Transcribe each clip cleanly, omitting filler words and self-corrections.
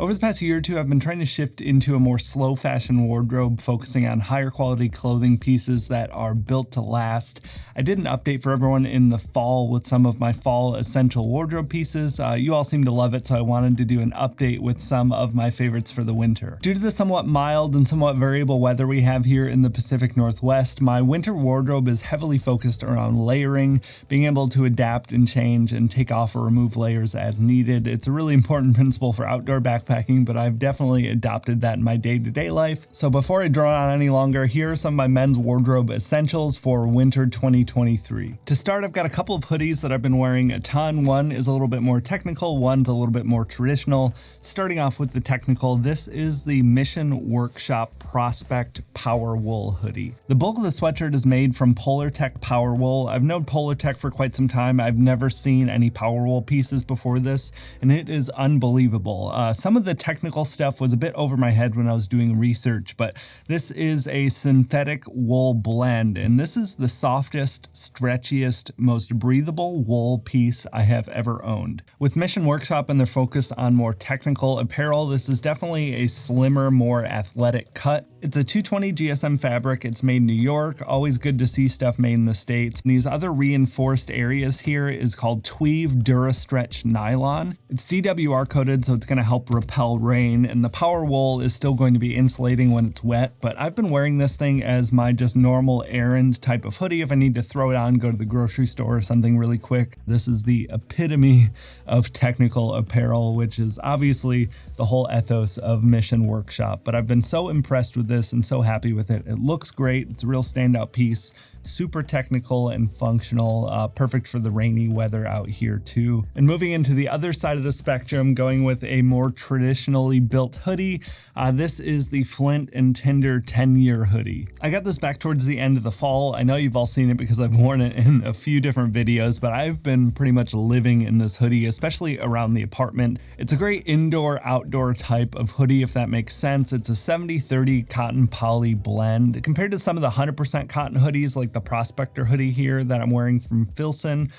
Over the past year or two, I've been trying to shift into a more slow fashion wardrobe, focusing on higher quality clothing pieces that are built to last. I did an update for everyone in the fall with some of my fall essential wardrobe pieces. You all seem to love it, so I wanted to do an update with some of my favorites for the winter. Due to the somewhat mild and somewhat variable weather we have here in the Pacific Northwest, my winter wardrobe is heavily focused around layering, being able to adapt and change and take off or remove layers as needed. It's a really important principle for outdoor backpacking, but I've definitely adopted that in my day-to-day life. So before I drone on any longer, here are some of my men's wardrobe essentials for winter 2023. To start, I've got a couple of hoodies that I've been wearing a ton. One is a little bit more technical, one's a little bit more traditional. Starting off with the technical, this is the Mission Workshop Prospect Power Wool hoodie. The bulk of the sweatshirt is made from Polartec Power Wool. I've known Polartec for quite some time. I've never seen any Power Wool pieces before this, and it is unbelievable. Some of the technical stuff was a bit over my head when I was doing research, but this is a synthetic wool blend, and this is the softest, stretchiest, most breathable wool piece I have ever owned. With Mission Workshop and their focus on more technical apparel, this is definitely a slimmer, more athletic cut. It's a 220 GSM fabric. It's made in New York. Always good to see stuff made in the States. These other reinforced areas here is called Tweave DuraStretch Nylon. It's DWR coated, so it's going to help repel rain, and the Power Wool is still going to be insulating when it's wet, but I've been wearing this thing as my just normal errand type of hoodie if I need to throw it on, go to the grocery store or something really quick. This is the epitome of technical apparel, which is obviously the whole ethos of Mission Workshop, but I've been so impressed with this and so happy with it. It looks great. It's a real standout piece, super technical and functional, perfect for the rainy weather out here too. And moving into the other side of the spectrum, going with a more traditionally built hoodie, this is the Flint & Tinder 10-year hoodie. I got this back towards the end of the fall. I know you've all seen it because I've worn it in a few different videos, but I've been pretty much living in this hoodie, especially around the apartment. It's a great indoor-outdoor type of hoodie, if that makes sense. It's a 70-30 cotton poly blend. Compared to some of the 100% cotton hoodies like the Prospector hoodie here that I'm wearing from Filson,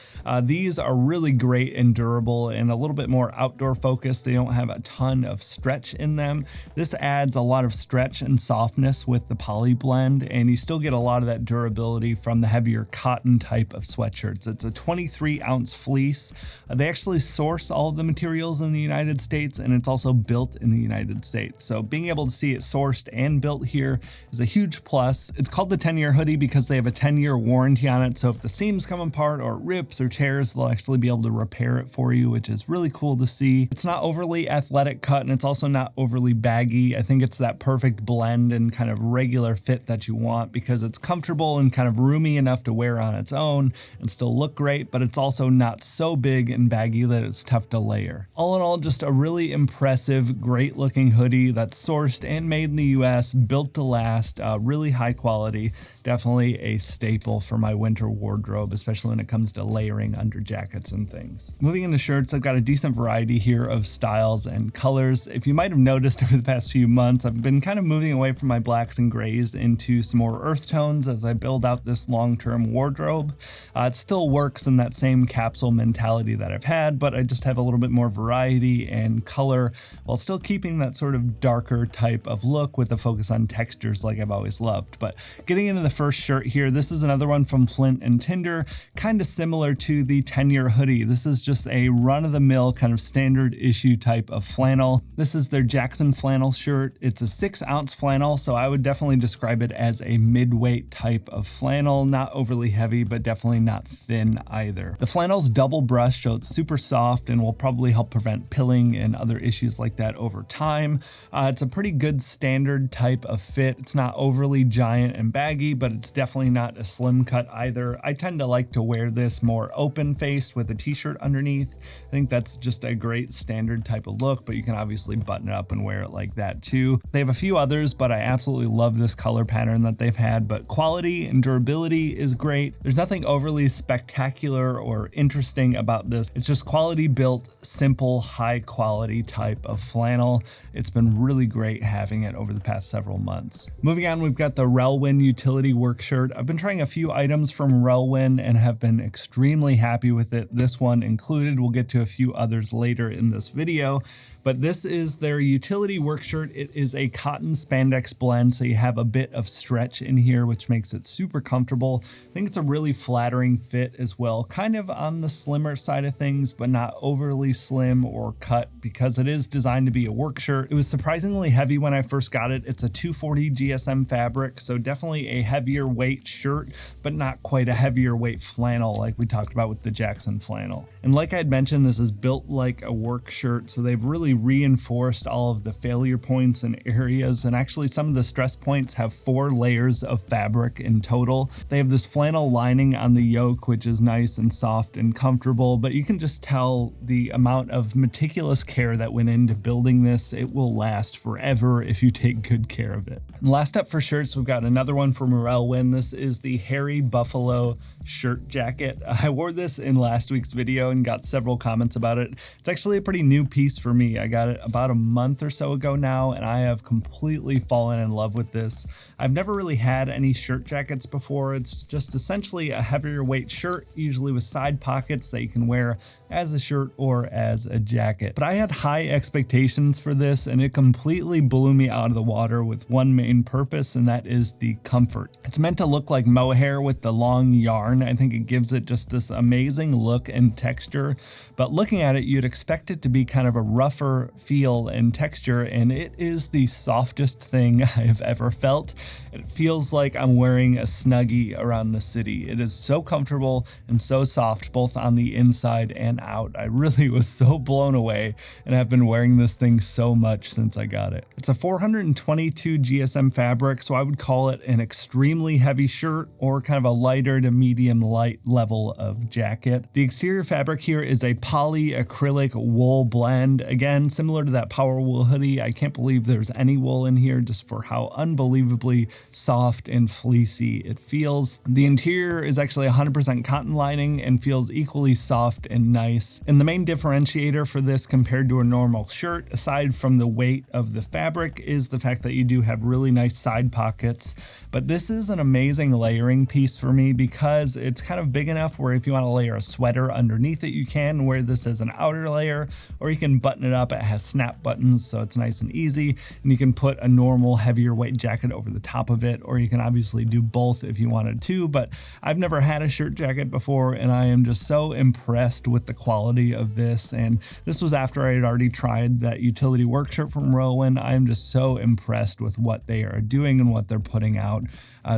these are really great and durable and a little bit more outdoor focused. They don't have a ton of stretch in them. This adds a lot of stretch and softness with the poly blend, and you still get a lot of that durability from the heavier cotton type of sweatshirts. It's a 23-ounce fleece. They actually source all of the materials in the United States, and it's also built in the United States. So being able to see it sourced and built here is a huge plus. It's called the 10-year hoodie because they have a 10-year warranty on it. So if the seams come apart or it rips or tears, they'll actually be able to repair it for you, which is really cool to see. It's not overly athletic cut, and it's also not overly baggy. I think it's that perfect blend and kind of regular fit that you want because it's comfortable and kind of roomy enough to wear on its own and still look great, but it's also not so big and baggy that it's tough to layer. All in all, just a really impressive, great looking hoodie that's sourced and made in the US, built to last, really high quality. Definitely a staple for my winter wardrobe, especially when it comes to layering under jackets and things. Moving into shirts, I've got a decent variety here of styles and colors. If you might have noticed over the past few months, I've been kind of moving away from my blacks and grays into some more earth tones as I build out this long-term wardrobe. It still works in that same capsule mentality that I've had, but I just have a little bit more variety and color while still keeping that sort of darker type of look with a focus on textures like I've always loved. But getting into the first shirt here, this is another one from Flint & Tinder, kind of similar to the 10-year hoodie. This is just a run-of-the-mill kind of standard issue type of flannel. This is their Jackson flannel shirt. It's a 6-ounce flannel, so I would definitely describe it as a mid-weight type of flannel, not overly heavy, but definitely not thin either. The flannel's double brushed, so it's super soft and will probably help prevent pilling and other issues like that over time. It's a pretty good standard type of fit. It's not overly giant and baggy, but it's definitely not a slim cut either. I tend to like to wear this more open faced with a t-shirt underneath. I think that's just a great standard type of look, but you can obviously button it up and wear it like that too. They have a few others, but I absolutely love this color pattern that they've had, but quality and durability is great. There's nothing overly spectacular or interesting about this. It's just quality built, simple, high quality type of flannel. It's been really great having it over the past several several months. Moving on, we've got the Relwyn utility work shirt. I've been trying a few items from Relwyn and have been extremely happy with it, this one included. We'll get to a few others later in this video, but this is their utility work shirt. It is a cotton spandex blend, so you have a bit of stretch in here, which makes it super comfortable. I think it's a really flattering fit as well, kind of on the slimmer side of things, but not overly slim or cut because it is designed to be a work shirt. It was surprisingly heavy when I first got it. It's a 240 GSM fabric, so definitely a heavier weight shirt, but not quite a heavier weight flannel like we talked about with the Jackson flannel. And like I had mentioned, this is built like a work shirt, so they've really reinforced all of the failure points and areas, and actually some of the stress points have 4 layers of fabric in total. They have this flannel lining on the yoke, which is nice and soft and comfortable, but you can just tell the amount of meticulous care that went into building this. It will last forever if you take good care of it. And last up for shirts, we've got another one from Relwyn. This is the Hairy Buffalo shirt jacket. I wore this in last week's video and got several comments about it. It's actually a pretty new piece for me. I got it about a month or so ago now, and I have completely fallen in love with this. I've never really had any shirt jackets before. It's just essentially a heavier weight shirt, usually with side pockets that you can wear as a shirt or as a jacket. But I had high expectations for this, and it completely blew me out of the water with one main purpose, and that is the comfort. It's meant to look like mohair with the long yarn. I think it gives it just this amazing look and texture, but looking at it, you'd expect it to be kind of a rougher feel and texture, and it is the softest thing I've ever felt. It feels like I'm wearing a Snuggie around the city. It is so comfortable and so soft, both on the inside and out. I really was so blown away, and I've been wearing this thing so much since I got it. It's a 422 GSM fabric, so I would call it an extremely heavy shirt or kind of a lighter to medium light level of jacket. The exterior fabric here is a poly acrylic wool blend. Again, similar to that power wool hoodie. I can't believe there's any wool in here just for how unbelievably soft and fleecy it feels. The interior is actually 100% cotton lining and feels equally soft and nice. And the main differentiator for this compared to a normal shirt, aside from the weight of the fabric, is the fact that you do have really nice side pockets. But this is an amazing layering piece for me because it's kind of big enough where if you want to layer a sweater underneath it, you can wear this as an outer layer, or you can button it up. It has snap buttons, so it's nice and easy, and you can put a normal heavier weight jacket over the top of it, or you can obviously do both if you wanted to. But I've never had a shirt jacket before, and I am just so impressed with the quality of this. And this was after I had already tried that utility work shirt from Relwyn. I am just so impressed with what they are doing and what they're putting out.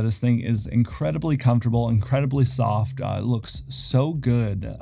This thing is incredibly comfortable, incredibly soft. It looks so good.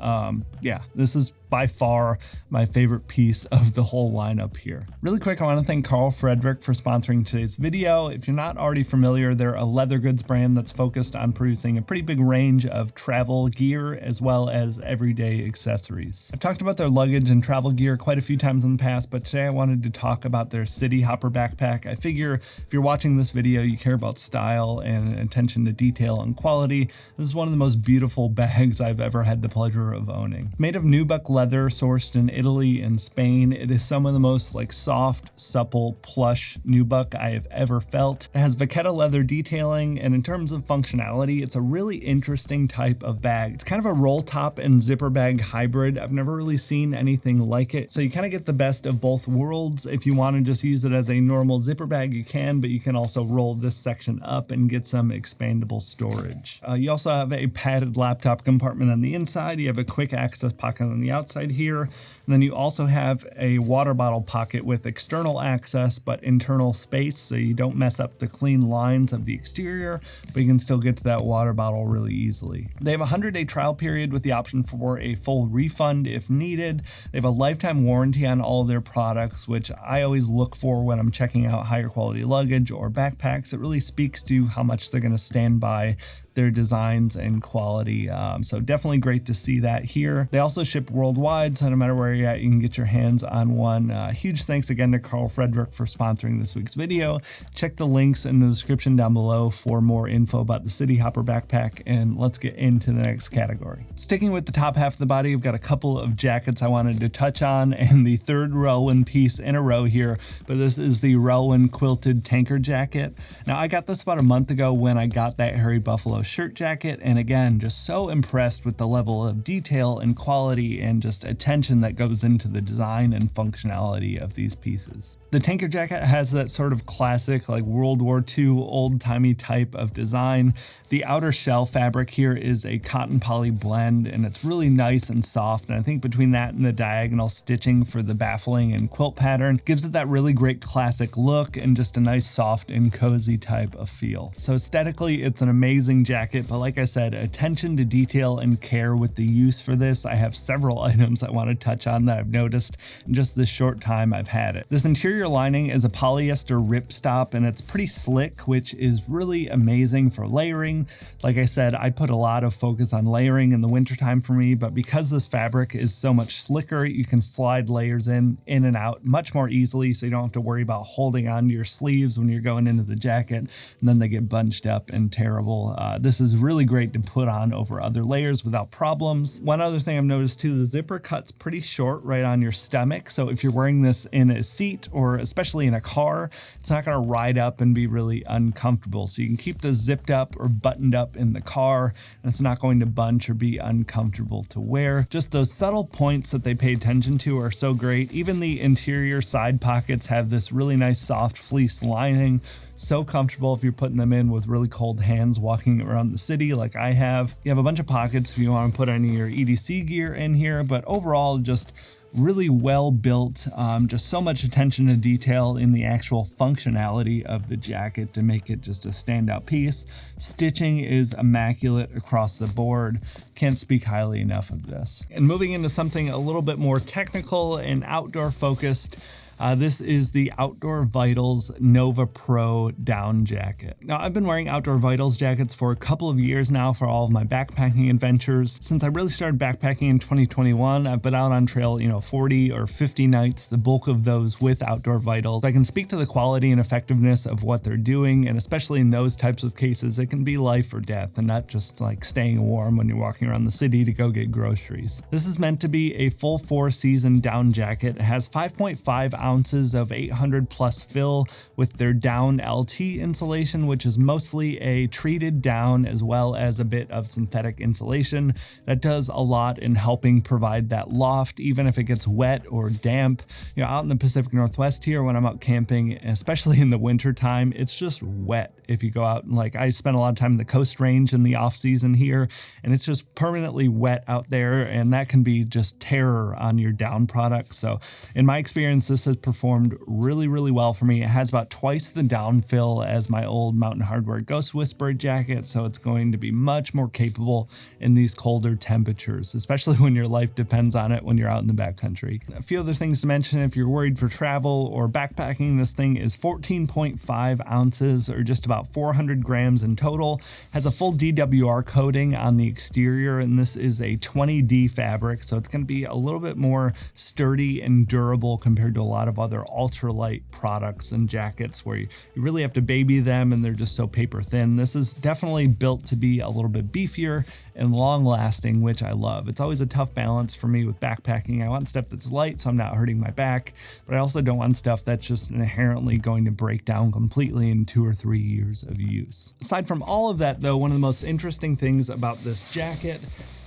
Yeah, this is by far my favorite piece of the whole lineup here. Really quick, I want to thank Friedrik for sponsoring today's video. If you're not already familiar, they're a leather goods brand that's focused on producing a pretty big range of travel gear as well as everyday accessories. I've talked about their luggage and travel gear quite a few times in the past, but today I wanted to talk about their City Hopper backpack. I figure if you're watching this video, you care about style and attention to detail and quality. This is one of the most beautiful bags I've ever had the pleasure of owning. Made of nubuck leather sourced in Italy and Spain, it is some of the most soft, supple, plush nubuck I have ever felt. It has vachetta leather detailing, and in terms of functionality, it's a really interesting type of bag. It's kind of a roll top and zipper bag hybrid. I've never really seen anything like it. So you kind of get the best of both worlds. If you want to just use it as a normal zipper bag, you can, but you can also roll this section up and get some expandable storage. You also have a padded laptop compartment on the inside. You have a quick access pocket on the outside here. And then you also have a water bottle pocket with external access but internal space, so you don't mess up the clean lines of the exterior, but you can still get to that water bottle really easily. They have a 100-day trial period with the option for a full refund if needed. They have a lifetime warranty on all of their products, which I always look for when I'm checking out higher quality luggage or backpacks. It really speaks to how much they're going to stand by their designs and quality. So definitely great to see that here. They also ship worldwide wide, so no matter where you're at, you can get your hands on one. Huge thanks again to Friedrik for sponsoring this week's video. Check the links in the description down below for more info about the City Hopper backpack, and let's get into the next category. Sticking with the top half of the body, I've got a couple of jackets I wanted to touch on, and the third Relwyn piece in a row here, but this is the Relwyn quilted tanker jacket. Now, I got this about a month ago when I got that Hairy Buffalo shirt jacket, and again, just so impressed with the level of detail and quality and just attention that goes into the design and functionality of these pieces. The tanker jacket has that sort of classic, like World War II old-timey type of design. The outer shell fabric here is a cotton poly blend, and it's really nice and soft, and I think between that and the diagonal stitching for the baffling and quilt pattern gives it that really great classic look and just a nice soft and cozy type of feel. So aesthetically, it's an amazing jacket, but like I said, attention to detail and care with the use for this. I have several items I want to touch on that I've noticed in just this short time I've had it. This interior lining is a polyester ripstop, and it's pretty slick, which is really amazing for layering. Like I said, I put a lot of focus on layering in the wintertime for me, but because this fabric is so much slicker, you can slide layers in and out much more easily, so you don't have to worry about holding on to your sleeves when you're going into the jacket and then they get bunched up and terrible. This is really great to put on over other layers without problems. One other thing I've noticed too, the zipper cuts pretty short right on your stomach, so if you're wearing this in a seat or especially in a car, it's not going to ride up and be really uncomfortable. So you can keep this zipped up or buttoned up in the car, and it's not going to bunch or be uncomfortable to wear. Just those subtle points that they pay attention to are so great. Even the interior side pockets have this really nice soft fleece lining. So comfortable if you're putting them in with really cold hands walking around the city like I have. You have a bunch of pockets if you want to put any of your EDC gear in here, but overall just really well built. Just so much attention to detail in the actual functionality of the jacket to make it just a standout piece. Stitching is immaculate across the board. Can't speak highly enough of this. And moving into something a little bit more technical and outdoor focused, this is the Outdoor Vitals Nova Pro down jacket. Now, I've been wearing Outdoor Vitals jackets for a couple of years now for all of my backpacking adventures. Since I really started backpacking in 2021, I've been out on trail, 40 or 50 nights, the bulk of those with Outdoor Vitals. I can speak to the quality and effectiveness of what they're doing, and especially in those types of cases, it can be life or death and not just like staying warm when you're walking around the city to go get groceries. This is meant to be a full 4-season down jacket. It has 5.5 ounces of 800 plus fill with their down LT insulation, which is mostly a treated down as well as a bit of synthetic insulation. That does a lot in helping provide that loft, even if it gets wet or damp. Out in the Pacific Northwest here, when I'm out camping, especially in the winter time, it's just wet. If you go out, like I spend a lot of time in the Coast Range in the off season here, and it's just permanently wet out there, and that can be just terror on your down products. So in my experience, this has performed really, really well for me. It has about twice the down fill as my old Mountain Hardwear Ghost Whisperer jacket, so it's going to be much more capable in these colder temperatures, especially when your life depends on it when you're out in the backcountry. A few other things to mention if you're worried for travel or backpacking, this thing is 14.5 ounces or just about 400 grams in total. Has a full DWR coating on the exterior, and this is a 20D fabric, so it's going to be a little bit more sturdy and durable compared to a lot of other ultralight products and jackets where you really have to baby them and they're just so paper thin. This is definitely built to be a little bit beefier and long lasting, which I love. It's always a tough balance for me with backpacking. I want stuff that's light so I'm not hurting my back, but I also don't want stuff that's just inherently going to break down completely in 2 or 3 years of use. Aside from all of that though, one of the most interesting things about this jacket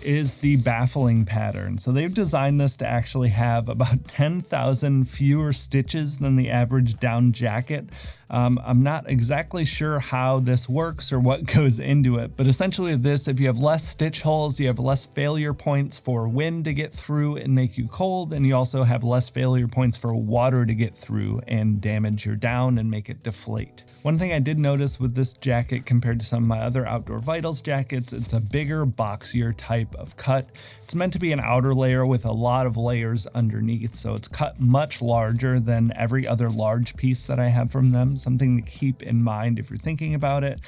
is the baffling pattern. So they've designed this to actually have about 10,000 fewer stitches than the average down jacket. I'm not exactly sure how this works or what goes into it, but essentially this, if you have less stitch holes, you have less failure points for wind to get through and make you cold, and you also have less failure points for water to get through and damage your down and make it deflate. One thing I did notice with this jacket compared to some of my other Outdoor Vitals jackets, it's a bigger, boxier type of cut. It's meant to be an outer layer with a lot of layers underneath, so it's cut much larger larger than every other large piece that I have from them. Something to keep in mind if you're thinking about it.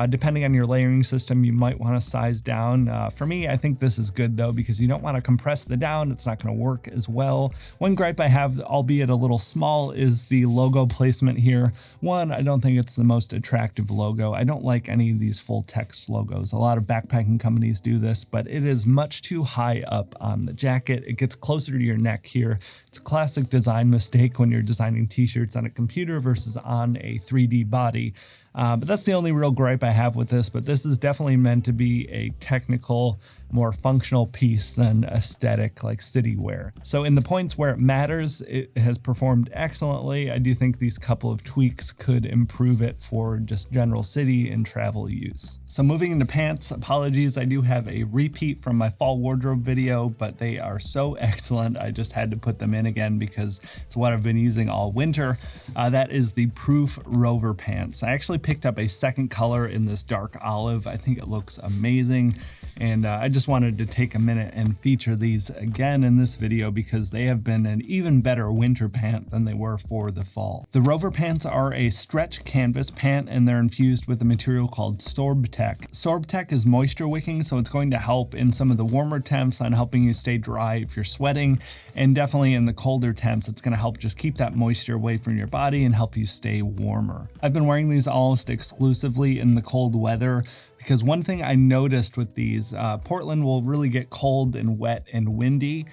Depending on your layering system, you might want to size down. For me, I think this is good though, because you don't want to compress the down. It's not going to work as well. One gripe I have, albeit a little small, is the logo placement here. One, I don't think it's the most attractive logo. I don't like any of these full text logos. A lot of backpacking companies do this, but it is much too high up on the jacket. It gets closer to your neck here. It's a classic design mistake when you're designing t-shirts on a computer versus on a 3D body. But that's the only real gripe I have with this, but this is definitely meant to be a technical, more functional piece than aesthetic like city wear. So in the points where it matters, it has performed excellently. I do think these couple of tweaks could improve it for just general city and travel use. So moving into pants, apologies, I do have a repeat from my fall wardrobe video, but they are so excellent, I just had to put them in again because it's what I've been using all winter. That is the Proof Rover pants. I actually picked up a second color in this dark olive. I think it looks amazing. And I just wanted to take a minute and feature these again in this video because they have been an even better winter pant than they were for the fall. The Rover pants are a stretch canvas pant and they're infused with a material called Sorbtech. Sorbtech is moisture wicking, so it's going to help in some of the warmer temps on helping you stay dry if you're sweating, and definitely in the colder temps it's going to help just keep that moisture away from your body and help you stay warmer. I've been wearing these almost exclusively in the cold weather because one thing I noticed with these, Portland will really get cold and wet and windy.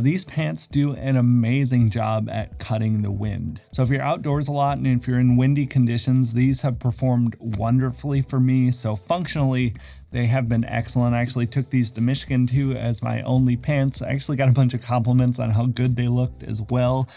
These pants do an amazing job at cutting the wind. So if you're outdoors a lot and if you're in windy conditions, these have performed wonderfully for me. So functionally, they have been excellent. I actually took these to Michigan too as my only pants. I actually got a bunch of compliments on how good they looked as well.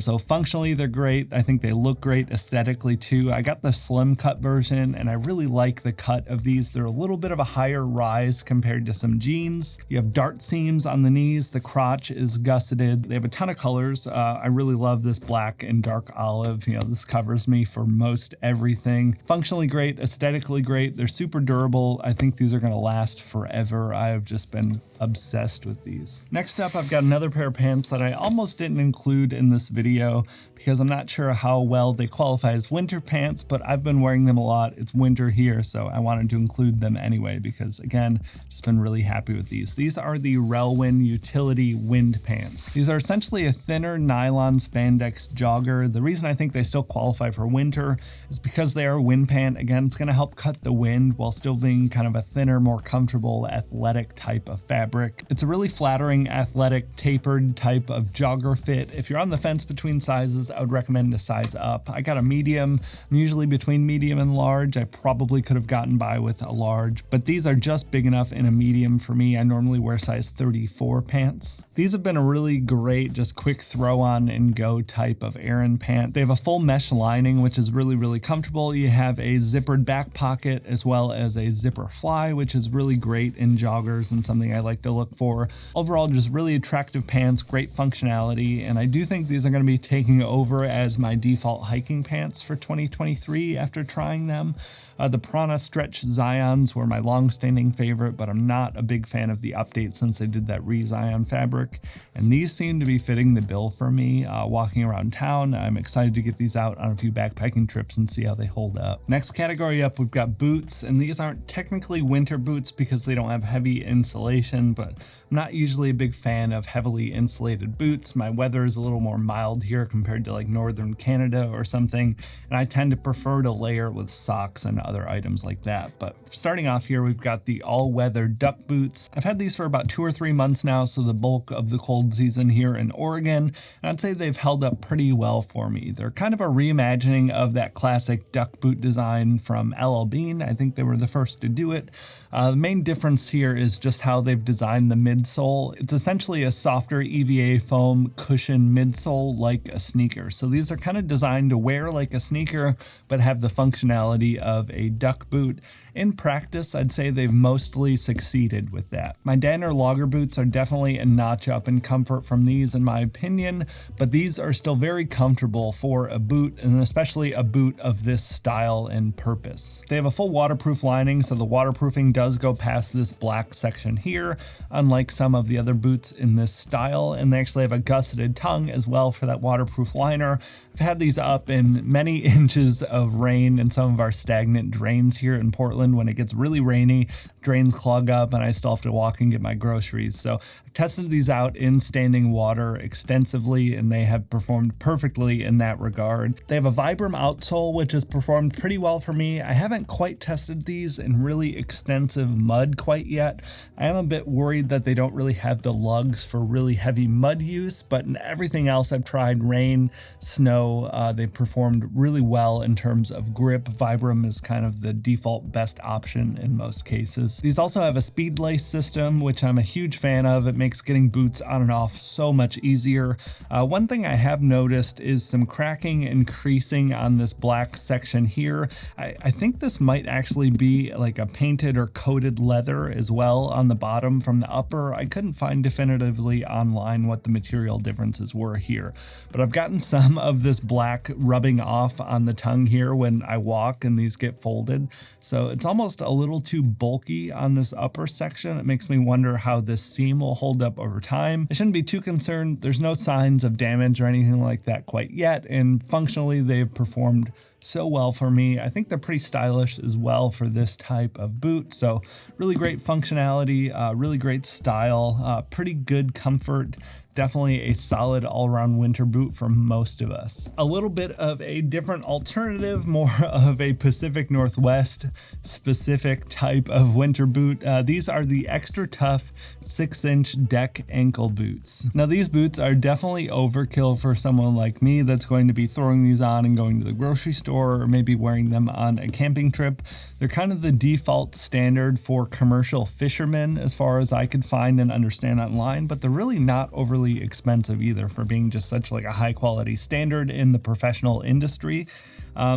So functionally, they're great. I think they look great aesthetically too. I got the slim cut version and I really like the cut of these. They're a little bit of a higher rise compared to some jeans. You have dart seams on the knees. The crotch is gusseted. They have a ton of colors. I really love this black and dark olive. You know, this covers me for most everything. Functionally great, aesthetically great. They're super durable. I think these are going to last forever. I've just been obsessed with these. Next up, I've got another pair of pants that I almost didn't include in this video because I'm not sure how well they qualify as winter pants, but I've been wearing them a lot. It's winter here, so I wanted to include them anyway because, again, just been really happy with these. These are the Relwyn Utility Wind pants. These are essentially a thinner nylon spandex jogger. The reason I think they still qualify for winter is because they are a wind pant. Again, it's going to help cut the wind while still being kind of a thinner, more comfortable, athletic type of fabric. It's a really flattering, athletic, tapered type of jogger fit. If you're on the fence between sizes, I would recommend a size up. I got a medium. I'm usually between medium and large. I probably could have gotten by with a large, but these are just big enough in a medium for me. I normally wear size 34 pants. These have been a really great, just quick throw on and go type of errand pant. They have a full mesh lining, which is really, really comfortable. You have a zippered back pocket as well as a zipper fly, which is really great in joggers and something I like to look for. Overall, just really attractive pants, great functionality, and I do think these are going to be taking over as my default hiking pants for 2023 after trying them. The Prana Stretch Zions were my long-standing favorite, but I'm not a big fan of the update since they did that re-Zion fabric, and these seem to be fitting the bill for me. Walking around town, I'm excited to get these out on a few backpacking trips and see how they hold up. Next category up, we've got boots, and these aren't technically winter boots because they don't have heavy insulation, but I'm not usually a big fan of heavily insulated boots. My weather is a little more mild here compared to like northern Canada or something, and I tend to prefer to layer with socks and other items like that. But starting off here, we've got the all-weather duck boots. I've had these for about 2 or 3 months now, so the bulk of the cold season here in Oregon, and I'd say they've held up pretty well for me. They're kind of a reimagining of that classic duck boot design from LL Bean. I think they were the first to do it. The main difference here is just how they've designed the midsole. It's essentially a softer EVA foam cushion midsole like a sneaker. So these are kind of designed to wear like a sneaker, but have the functionality of a duck boot. In practice, I'd say they've mostly succeeded with that. My Danner Logger boots are definitely a notch notch up in comfort from these in my opinion, but these are still very comfortable for a boot, and especially a boot of this style and purpose. They have a full waterproof lining, so the waterproofing does go past this black section here, unlike some of the other boots in this style, and they actually have a gusseted tongue as well for that waterproof liner. I've had these up in many inches of rain in some of our stagnant drains here in Portland. When it gets really rainy, drains clog up and I still have to walk and get my groceries. So I've tested these out in standing water extensively, and they have performed perfectly in that regard. They have a Vibram outsole, which has performed pretty well for me. I haven't quite tested these in really extensive mud quite yet. I am a bit worried that they don't really have the lugs for really heavy mud use, but in everything else I've tried, rain, snow, they've performed really well in terms of grip. Vibram is kind of the default best option in most cases. These also have a speed lace system, which I'm a huge fan of. It makes getting boots on and off so much easier. One thing I have noticed is some cracking and creasing on this black section here. I think this might actually be like a painted or coated leather as well on the bottom from the upper. I couldn't find definitively online what the material differences were here, but I've gotten some of this black rubbing off on the tongue here when I walk and these get folded. So it's almost a little too bulky on this upper section. It makes me wonder how this seam will hold up over time. I shouldn't be too concerned. There's no signs of damage or anything like that quite yet, and functionally they've performed so well for me. I think they're pretty stylish as well for this type of boot. So really great functionality, really great style, pretty good comfort. Definitely a solid all-around winter boot for most of us. A little bit of a different alternative, more of a Pacific Northwest specific type of winter boot. These are the extra tough 6-inch deck ankle boots. Now these boots are definitely overkill for someone like me that's going to be throwing these on and going to the grocery store, or maybe wearing them on a camping trip. They're kind of the default standard for commercial fishermen as far as I could find and understand online, but they're really not overly expensive either for being just such like a high quality standard in the professional industry.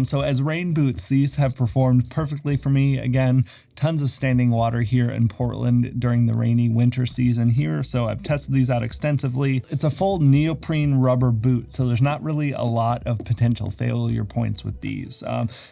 So as rain boots, these have performed perfectly for me. Again, tons of standing water here in Portland during the rainy winter season here, so I've tested these out extensively. It's a full neoprene rubber boot, so there's not really a lot of potential failure points with these.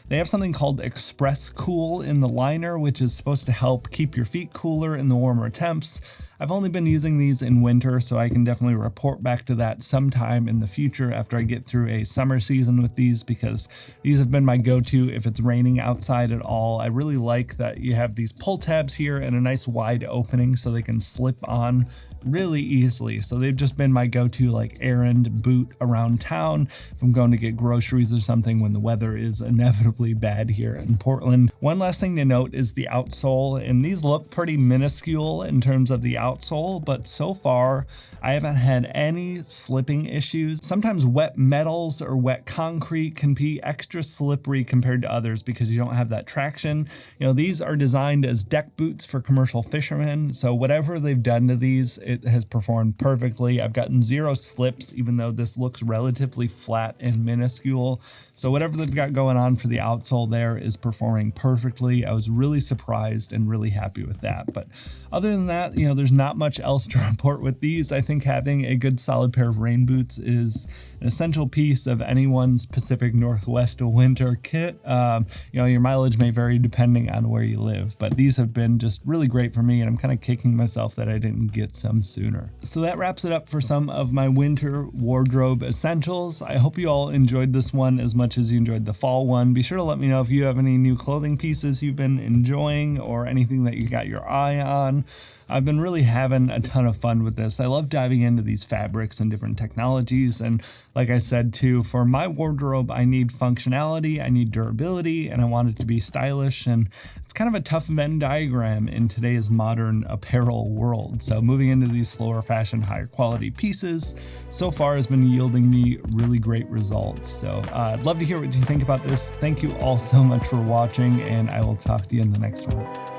They have something called Express Cool in the liner, which is supposed to help keep your feet cooler in the warmer temps. I've only been using these in winter, so I can definitely report back to that sometime in the future after I get through a summer season with these, because these have been my go-to if it's raining outside at all. I really like that you have these pull tabs here and a nice wide opening so they can slip on really easily. So they've just been my go-to like errand boot around town if I'm going to get groceries or something when the weather is inevitably bad here in Portland. One last thing to note is the outsole, and these look pretty minuscule in terms of the outsole, but so far I haven't had any slipping issues. Sometimes wet metals or wet concrete can be extra slippery compared to others because you don't have that traction. You know, these are designed as deck boots for commercial fishermen, so whatever they've done to these, it has performed perfectly. I've gotten 0 slips, even though this looks relatively flat and minuscule. So whatever they've got going on for the outsole there is performing perfectly. I was really surprised and really happy with that. But other than that, you know, there's not much else to report with these. I think having a good solid pair of rain boots is an essential piece of anyone's Pacific Northwest winter kit. You know, your mileage may vary depending on where you live, but these have been just really great for me, and I'm kind of kicking myself that I didn't get some sooner. So that wraps it up for some of my winter wardrobe essentials. I hope you all enjoyed this one as much as you enjoyed the fall one. Be sure to let me know if you have any new clothing pieces you've been enjoying or anything that you got your eye on. I've been really having a ton of fun with this. I love diving into these fabrics and different technologies, and like I said too, for my wardrobe I need functionality, I need durability, and I want it to be stylish, and it's kind of a tough Venn diagram in today's modern apparel world. So moving into these slower fashion, higher quality pieces so far has been yielding me really great results. So I'd love to hear what you think about this. Thank you all so much for watching, and I will talk to you in the next one.